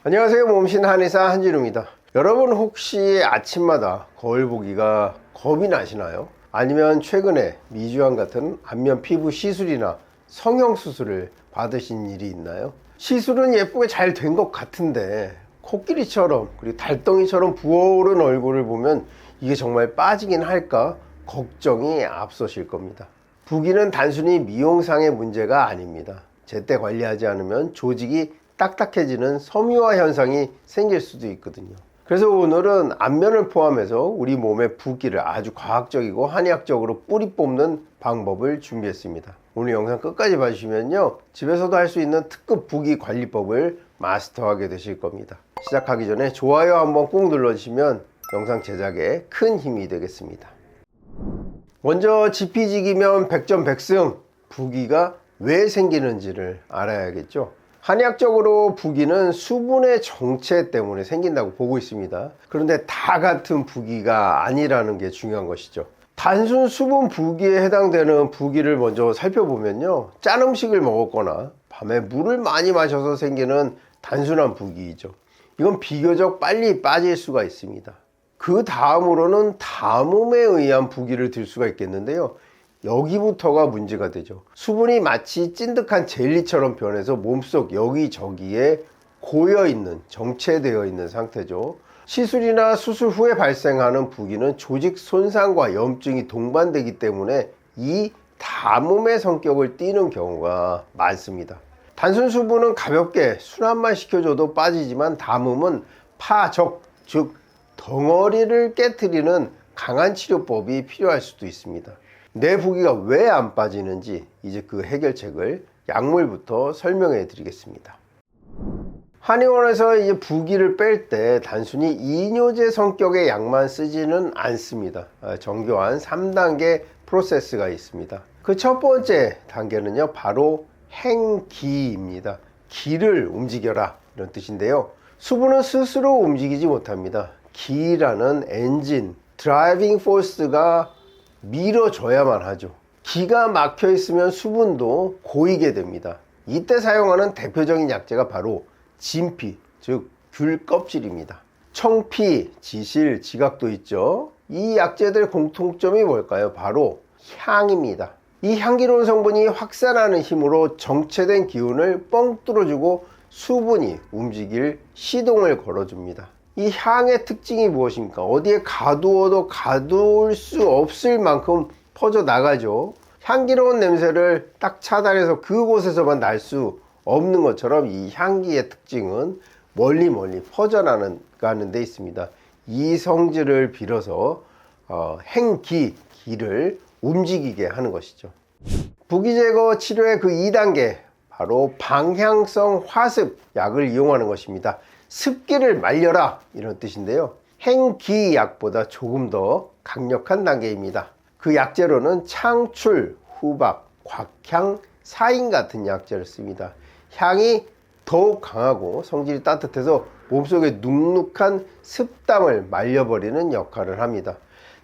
안녕하세요. 몸신 한의사 한진우입니다. 여러분 혹시 아침마다 거울 보기가 겁이 나시나요? 아니면 최근에 미주암 같은 안면 피부 시술이나 성형수술을 받으신 일이 있나요? 시술은 예쁘게 잘 된 것 같은데 코끼리처럼 그리고 달덩이처럼 부어오른 얼굴을 보면 이게 정말 빠지긴 할까 걱정이 앞서실 겁니다. 부기는 단순히 미용상의 문제가 아닙니다. 제때 관리하지 않으면 조직이 딱딱해지는 섬유화 현상이 생길 수도 있거든요. 그래서 오늘은 안면을 포함해서 우리 몸의 부기를 아주 과학적이고 한의학적으로 뿌리 뽑는 방법을 준비했습니다. 오늘 영상 끝까지 봐주시면요, 집에서도 할 수 있는 특급 부기 관리법을 마스터하게 되실 겁니다. 시작하기 전에 좋아요 한번 꾹 눌러주시면 영상 제작에 큰 힘이 되겠습니다. 먼저 지피지기면 백전백승, 부기가 왜 생기는지를 알아야겠죠. 한의학적으로 부기는 수분의 정체 때문에 생긴다고 보고 있습니다. 그런데 다 같은 부기가 아니라는 게 중요한 것이죠. 단순 수분 부기에 해당되는 부기를 먼저 살펴보면요, 짠 음식을 먹었거나 밤에 물을 많이 마셔서 생기는 단순한 부기이죠. 이건 비교적 빨리 빠질 수가 있습니다. 그 다음으로는 담음에 의한 부기를 들 수가 있겠는데요, 여기부터가 문제가 되죠. 수분이 마치 찐득한 젤리처럼 변해서 몸속 여기저기에 고여있는, 정체되어 있는 상태죠. 시술이나 수술 후에 발생하는 부기는 조직 손상과 염증이 동반되기 때문에 이 담음의 성격을 띠는 경우가 많습니다. 단순 수분은 가볍게 순환만 시켜줘도 빠지지만 담음은 파적, 즉 덩어리를 깨트리는 강한 치료법이 필요할 수도 있습니다. 내 부기가 왜 안 빠지는지 이제 그 해결책을 약물부터 설명해 드리겠습니다. 한의원에서 이제 부기를 뺄 때 단순히 이뇨제 성격의 약만 쓰지는 않습니다. 정교한 3단계 프로세스가 있습니다. 그 첫 번째 단계는요, 바로 행기입니다. 기를 움직여라, 이런 뜻인데요, 수분은 스스로 움직이지 못합니다. 기라는 엔진, 드라이빙 포스가 밀어줘야만 하죠. 기가 막혀 있으면 수분도 고이게 됩니다. 이때 사용하는 대표적인 약재가 바로 진피, 즉 귤 껍질입니다. 청피, 지실, 지각도 있죠. 이 약재들 공통점이 뭘까요? 바로 향입니다. 이 향기로운 성분이 확산하는 힘으로 정체된 기운을 뻥 뚫어주고 수분이 움직일 시동을 걸어줍니다. 이 향의 특징이 무엇입니까? 어디에 가두어도 가두을 수 없을 만큼 퍼져 나가죠. 향기로운 냄새를 딱 차단해서 그곳에서만 날 수 없는 것처럼 이 향기의 특징은 멀리 퍼져나가는 데 있습니다. 이 성질을 빌어서 기를 움직이게 하는 것이죠. 부기 제거 치료의 그 2단계, 바로 방향성 화습 약을 이용하는 것입니다. 습기를 말려라, 이런 뜻인데요, 행기약보다 조금 더 강력한 단계입니다. 그 약재로는 창출, 후박, 곽향, 사인 같은 약재를 씁니다. 향이 더욱 강하고 성질이 따뜻해서 몸속에 눅눅한 습담을 말려버리는 역할을 합니다.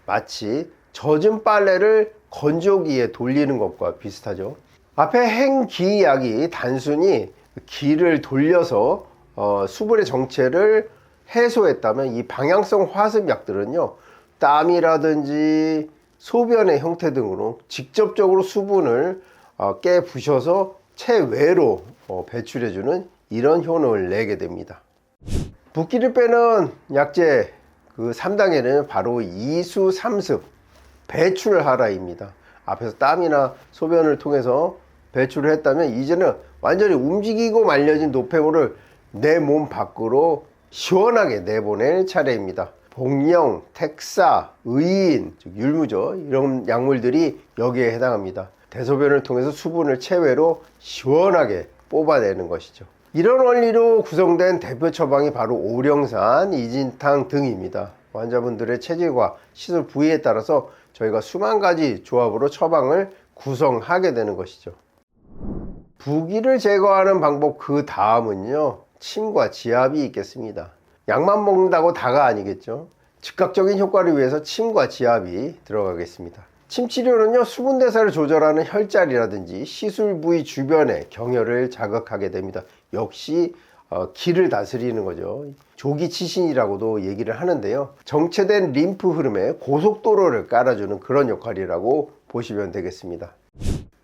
마치 젖은 빨래를 건조기에 돌리는 것과 비슷하죠. 앞에 행기약이 단순히 기를 돌려서 수분의 정체를 해소했다면, 이 방향성 화습 약들은요, 땀이라든지 소변의 형태 등으로 직접적으로 수분을 깨 부셔서 체외로 배출해주는 이런 효능을 내게 됩니다. 붓기를 빼는 약재 그 3단계는 바로 이수삼습, 배출하라입니다. 앞에서 땀이나 소변을 통해서 배출을 했다면, 이제는 완전히 움직이고 말려진 노폐물을 내 몸 밖으로 시원하게 내보낼 차례입니다. 복령, 택사, 의인, 즉 율무죠, 이런 약물들이 여기에 해당합니다. 대소변을 통해서 수분을 체외로 시원하게 뽑아내는 것이죠. 이런 원리로 구성된 대표 처방이 바로 오령산, 이진탕 등입니다. 환자분들의 체질과 시술 부위에 따라서 저희가 수만 가지 조합으로 처방을 구성하게 되는 것이죠. 부기를 제거하는 방법 그 다음은요, 침과 지압이 있겠습니다. 약만 먹는다고 다가 아니겠죠. 즉각적인 효과를 위해서 침과 지압이 들어가겠습니다. 침 치료는요, 수분 대사를 조절하는 혈자리라든지 시술 부위 주변의 경혈을 자극하게 됩니다. 역시 기를 다스리는 거죠. 조기치신이라고도 얘기를 하는데요. 정체된 림프 흐름에 고속도로를 깔아주는 그런 역할이라고 보시면 되겠습니다.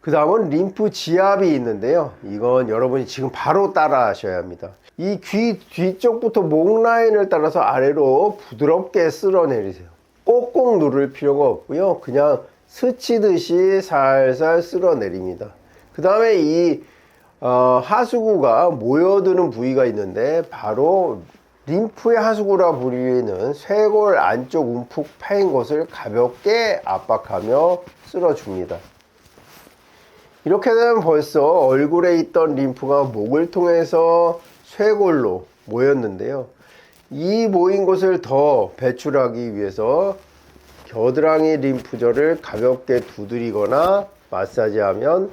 그 다음은 림프 지압이 있는데요. 이건 여러분이 지금 바로 따라 하셔야 합니다. 이 귀 뒤쪽부터 목 라인을 따라서 아래로 부드럽게 쓸어내리세요. 꼭꼭 누를 필요가 없고요. 그냥 스치듯이 살살 쓸어내립니다. 그 다음에 이 하수구가 모여드는 부위가 있는데 바로 림프의 하수구라 불리는 쇄골 안쪽 움푹 파인 곳을 가볍게 압박하며 쓸어줍니다. 이렇게 되면 벌써 얼굴에 있던 림프가 목을 통해서 쇄골로 모였는데요. 이 모인 곳을 더 배출하기 위해서 겨드랑이 림프절을 가볍게 두드리거나 마사지하면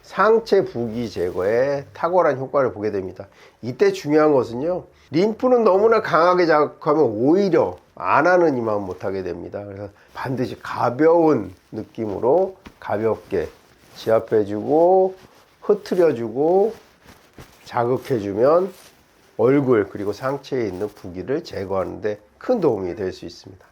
상체 부기 제거에 탁월한 효과를 보게 됩니다. 이때 중요한 것은요, 림프는 너무나 강하게 자극하면 오히려 안 하는 이만 못하게 됩니다. 그래서 반드시 가벼운 느낌으로 가볍게 지압해주고 흐트려주고 자극해주면 얼굴 그리고 상체에 있는 부기를 제거하는 데 큰 도움이 될 수 있습니다.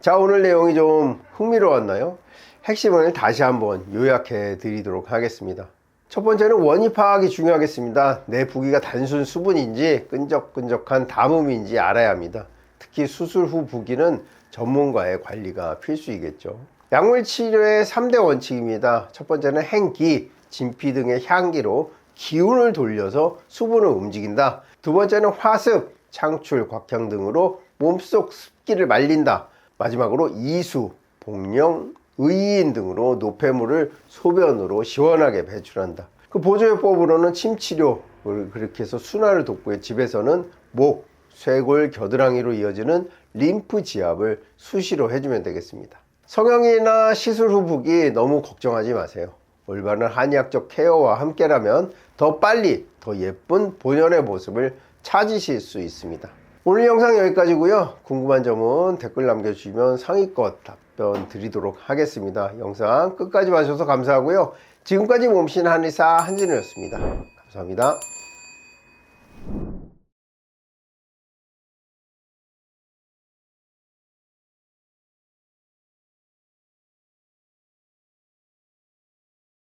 자, 오늘 내용이 좀 흥미로웠나요? 핵심을 다시 한번 요약해 드리도록 하겠습니다. 첫 번째는 원인 파악이 중요하겠습니다. 내 부기가 단순 수분인지 끈적끈적한 담음인지 알아야 합니다. 특히 수술 후 부기는 전문가의 관리가 필수이겠죠. 약물 치료의 3대 원칙입니다. 첫 번째는 행기, 진피 등의 향기로 기운을 돌려서 수분을 움직인다. 두 번째는 화습, 창출, 곽향 등으로 몸속 습기를 말린다. 마지막으로 이수, 복령, 의인 등으로 노폐물을 소변으로 시원하게 배출한다. 그 보조요법으로는 침치료를 그렇게 해서 순환을 돕고요. 집에서는 목, 쇄골, 겨드랑이로 이어지는 림프 지압을 수시로 해주면 되겠습니다. 성형이나 시술 후 부기 너무 걱정하지 마세요. 올바른 한의학적 케어와 함께라면 더 빨리 더 예쁜 본연의 모습을 찾으실 수 있습니다. 오늘 영상 여기까지고요. 궁금한 점은 댓글 남겨주시면 상의껏 답변 드리도록 하겠습니다. 영상 끝까지 봐주셔서 감사하고요. 지금까지 몸신 한의사 한진우였습니다. 감사합니다.